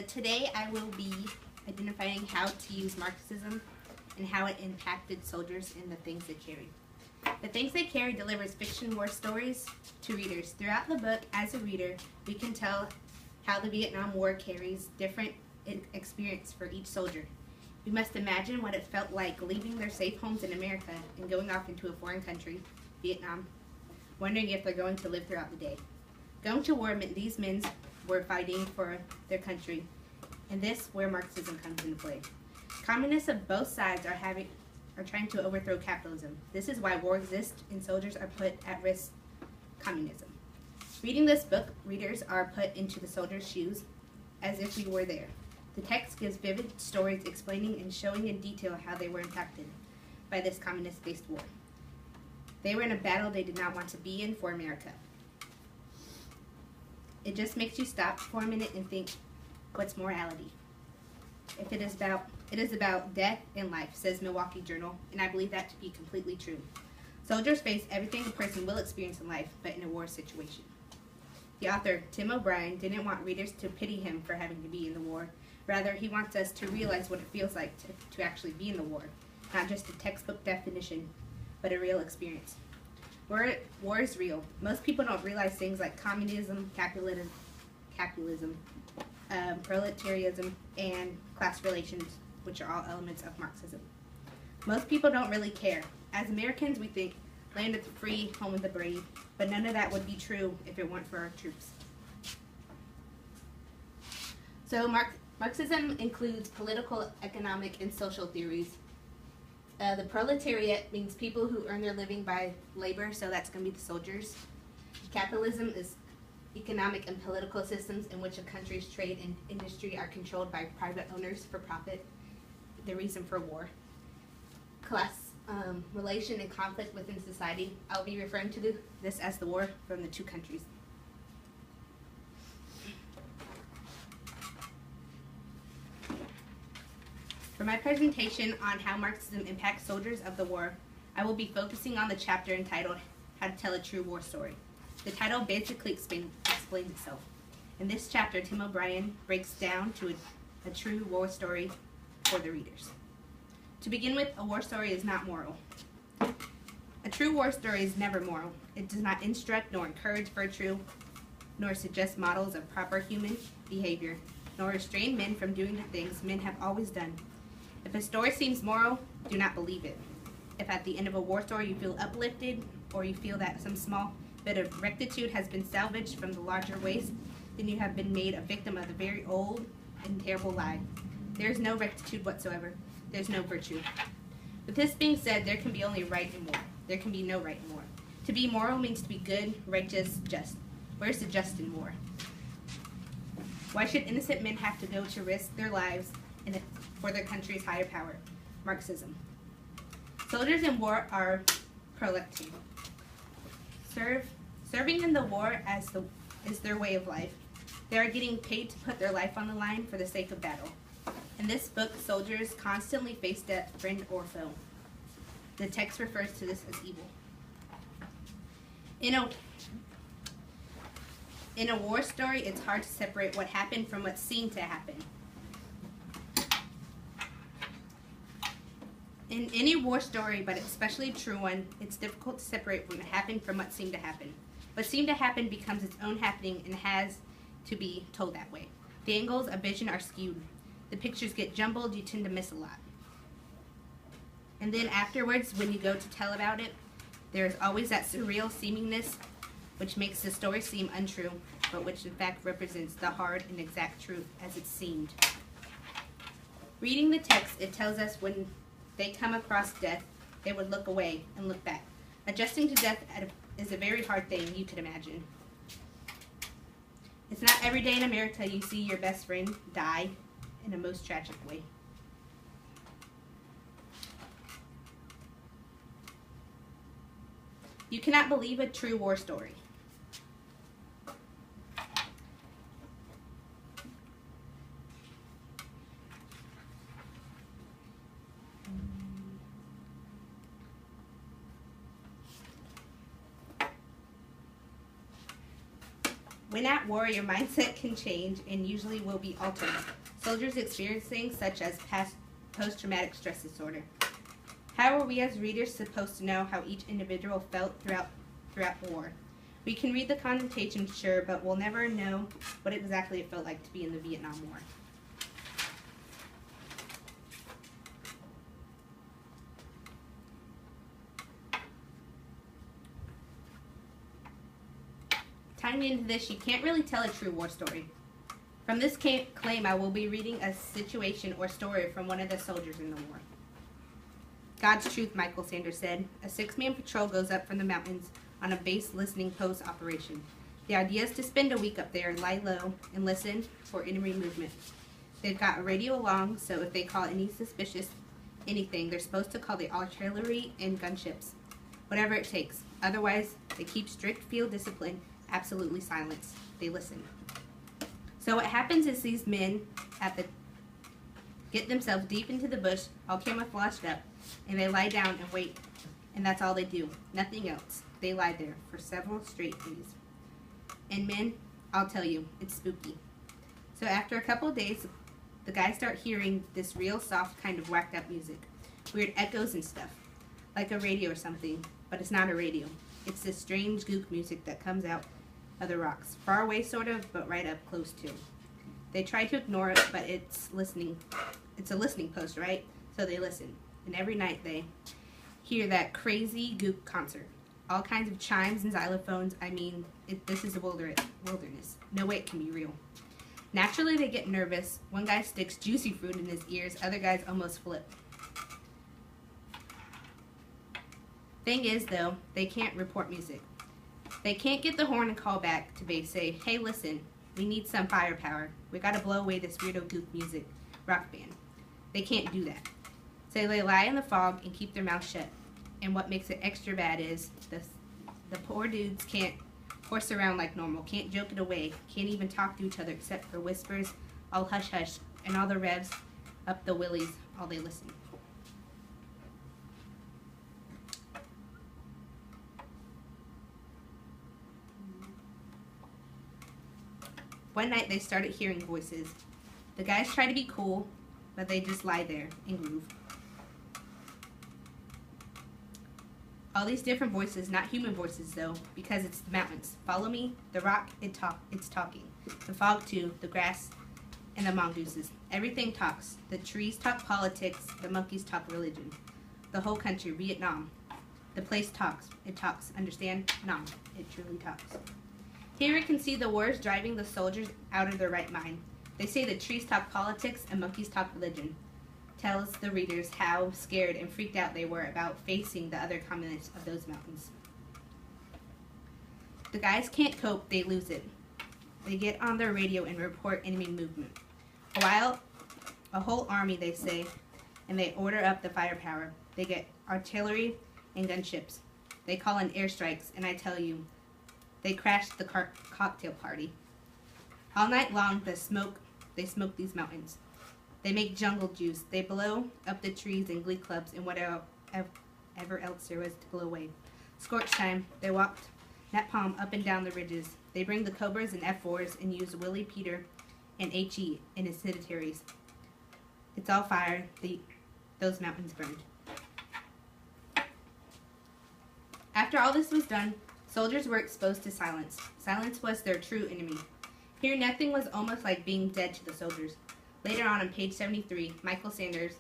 Today I will be identifying how to use Marxism and how it impacted soldiers and the things they carried. The Things They Carry delivers fiction war stories to readers. Throughout the book, as a reader, we can tell how the Vietnam War carries different experience for each soldier. We must imagine what it felt like leaving their safe homes in America and going off into a foreign country, Vietnam, wondering if they're going to live throughout the day. Going to war meant these men were fighting for their country, and this where Marxism comes into play. Communists of both sides are trying to overthrow capitalism. This is why war exists and soldiers are put at risk. Communism. Reading this book, readers are put into the soldiers' shoes as if we were there. The text gives vivid stories explaining and showing in detail how they were impacted by this communist-based war. They were in a battle they did not want to be in for America. It just makes you stop for a minute and think, what's morality? It is about death and life, says Milwaukee Journal, and I believe that to be completely true. Soldiers face everything a person will experience in life, but in a war situation. The author, Tim O'Brien, didn't want readers to pity him for having to be in the war. Rather, he wants us to realize what it feels like to actually be in the war, not just a textbook definition, but a real experience. War is real. Most people don't realize things like communism, capitalism, proletarianism, and class relations, which are all elements of Marxism. Most people don't really care. As Americans, we think, land of the free, home of the brave, but none of that would be true if it weren't for our troops. So Marxism includes political, economic, and social theories. The proletariat means people who earn their living by labor, so that's going to be the soldiers. Capitalism is economic and political systems in which a country's trade and industry are controlled by private owners for profit, the reason for war. Class relation and conflict within society. I'll be referring to this as the war from the two countries. For my presentation on how Marxism impacts soldiers of the war, I will be focusing on the chapter entitled How to Tell a True War Story. The title basically explains itself. In this chapter, Tim O'Brien breaks down to a true war story for the readers. To begin with, a war story is not moral. A true war story is never moral. It does not instruct nor encourage virtue, nor suggest models of proper human behavior, nor restrain men from doing the things men have always done. If a story seems moral, do not believe it. If at the end of a war story you feel uplifted, or you feel that some small bit of rectitude has been salvaged from the larger waste, then you have been made a victim of a very old and terrible lie. There is no rectitude whatsoever. There's no virtue. With this being said, there can be only right and war. There can be no right and war. To be moral means to be good, righteous, just. Where's the just in war? Why should innocent men have to go to risk their lives for their country's higher power? Marxism. Soldiers in war are proletariat. Serving in the war is their way of life. They are getting paid to put their life on the line for the sake of battle. In this book, soldiers constantly face death, friend or foe. The text refers to this as evil. In a war story, it's hard to separate what happened from what seemed to happen. In any war story, but especially a true one, it's difficult to separate what happened from what seemed to happen. What seemed to happen becomes its own happening and has to be told that way. The angles of vision are skewed. The pictures get jumbled, you tend to miss a lot. And then afterwards, when you go to tell about it, there is always that surreal seemingness which makes the story seem untrue, but which in fact represents the hard and exact truth as it seemed. Reading the text, it tells us when they come across death, they would look away and look back. Adjusting to death is a very hard thing, you could imagine. It's not every day in America you see your best friend die in a most tragic way. You cannot believe a true war story. When at war, your mindset can change and usually will be altered. Soldiers experience things such as post-traumatic stress disorder. How are we as readers supposed to know how each individual felt throughout the war? We can read the connotation, sure, but we'll never know what exactly it felt like to be in the Vietnam War. Tying into this, you can't really tell a true war story. From this claim, I will be reading a situation or story from one of the soldiers in the war. God's truth, Michael Sanders said. A 6-man patrol goes up from the mountains on a base listening post operation. The idea is to spend a week up there, lie low, and listen for enemy movement. They've got a radio along, so if they call any suspicious anything, they're supposed to call the artillery and gunships. Whatever it takes. Otherwise, they keep strict field discipline, absolutely silence. They listen. So what happens is these men get themselves deep into the bush, all camouflaged up, and they lie down and wait. And that's all they do. Nothing else. They lie there for several straight days. And men, I'll tell you, it's spooky. So after a couple of days, the guys start hearing this real soft kind of whacked up music. Weird echoes and stuff. Like a radio or something. But it's not a radio. It's this strange gook music that comes out of the rocks. Far away sort of, but right up close too. They try to ignore it, but it's a listening post, right? So they listen. And every night they hear that crazy gook concert. All kinds of chimes and xylophones. I mean, this is a wilderness. No way it can be real. Naturally, they get nervous. One guy sticks juicy fruit in his ears. Other guys almost flip. Thing is, though, they can't report music. They can't get the horn and call back to base, say, hey, listen, we need some firepower. We gotta blow away this weirdo gook music rock band. They can't do that. So they lie in the fog and keep their mouth shut. And what makes it extra bad is the poor dudes can't horse around like normal, can't joke it away, can't even talk to each other except for whispers, all hush-hush, and all the revs up the willies, all they listen. One night they started hearing voices. The guys try to be cool, but they just lie there and groove. All these different voices, not human voices though, because it's the mountains. Follow me, the rock, it's talking. The fog too, the grass, and the mongooses. Everything talks. The trees talk politics, the monkeys talk religion. The whole country, Vietnam. The place talks. It talks. Understand? Nam. It truly talks. Here we can see the wars driving the soldiers out of their right mind. They say the trees talk politics and monkeys talk religion. Tells the readers how scared and freaked out they were about facing the other communists of those mountains. The guys can't cope, they lose it. They get on their radio and report enemy movement. A whole army, they say, and they order up the firepower. They get artillery and gunships. They call in airstrikes, and I tell you, they crash the cocktail party. All night long, they smoke these mountains. They make jungle juice. They blow up the trees and glee clubs and whatever else there was to blow away. Scorch time, they walked napalm up and down the ridges. They bring the Cobras and F4s and use Willie, Peter, and HE in incendiaries. It's all fire. Those mountains burned. After all this was done, soldiers were exposed to silence. Silence was their true enemy. Here, nothing was almost like being dead to the soldiers. Later on page 73, Michael Sanders,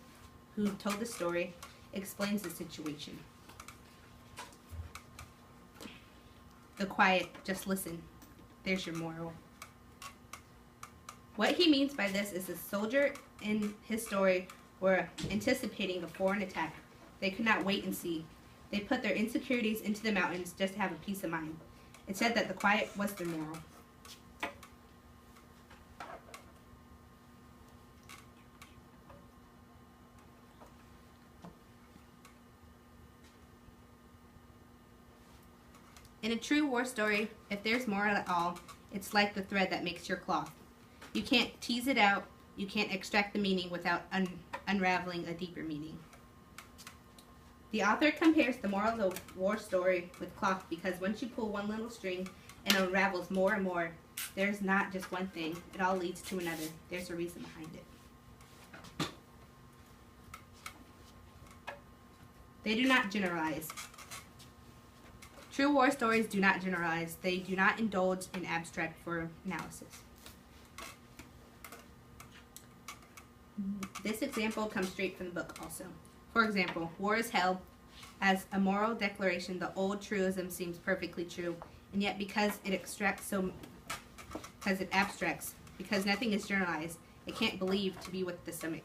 who told the story, explains the situation. The quiet, just listen. There's your moral. What he means by this is the soldier in his story were anticipating a foreign attack. They could not wait and see. They put their insecurities into the mountains just to have a peace of mind. It said that the quiet was their moral. In a true war story, if there's moral at all, it's like the thread that makes your cloth. You can't tease it out, you can't extract the meaning without unraveling a deeper meaning. The author compares the moral of the war story with cloth because once you pull one little string, it unravels more and more There's not just one thing. It all leads to another. There's a reason behind it. They do not generalize. True war stories do not generalize. They do not indulge in abstract for analysis. This example comes straight from the book also. For example, war is hell. As a moral declaration, the old truism seems perfectly true, and yet because it abstracts, because nothing is generalized, it can't believe to be with the stomach.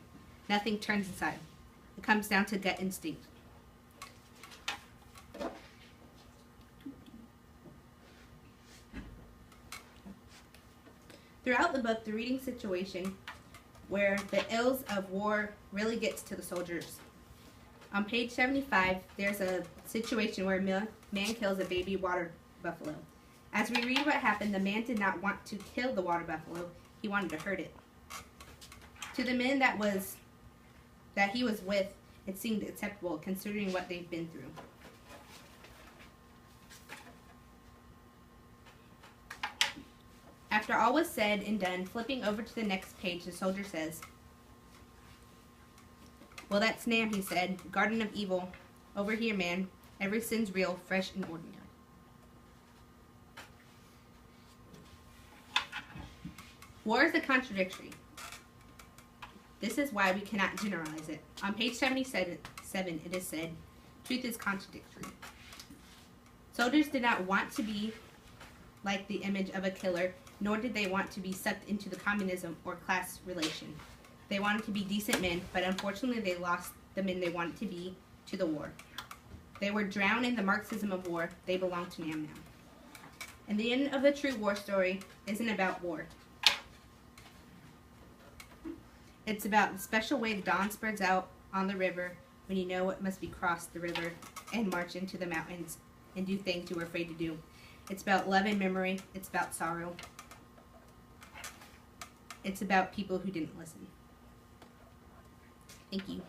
Nothing turns inside. It comes down to gut instinct. Throughout the book, the reading situation where the ills of war really gets to the soldiers. On page 75, there's a situation where a man kills a baby water buffalo. As we read what happened, the man did not want to kill the water buffalo. He wanted to hurt it. To the men that he was with, it seemed acceptable considering what they've been through. After all was said and done, flipping over to the next page, the soldier says, "Well, that's Nam," he said. "Garden of evil. Over here, man. Every sin's real, fresh and ordinary." War is a contradictory. This is why we cannot generalize it. On page 77, it is said, "Truth is contradictory." Soldiers did not want to be like the image of a killer, nor did they want to be sucked into the communism or class relation. They wanted to be decent men, but unfortunately they lost the men they wanted to be to the war. They were drowned in the Marxism of war. They belong to Nam now. And the end of the true war story isn't about war. It's about the special way the dawn spreads out on the river when you know it must be crossed the river and march into the mountains and do things you were afraid to do. It's about love and memory. It's about sorrow. It's about people who didn't listen. Thank you.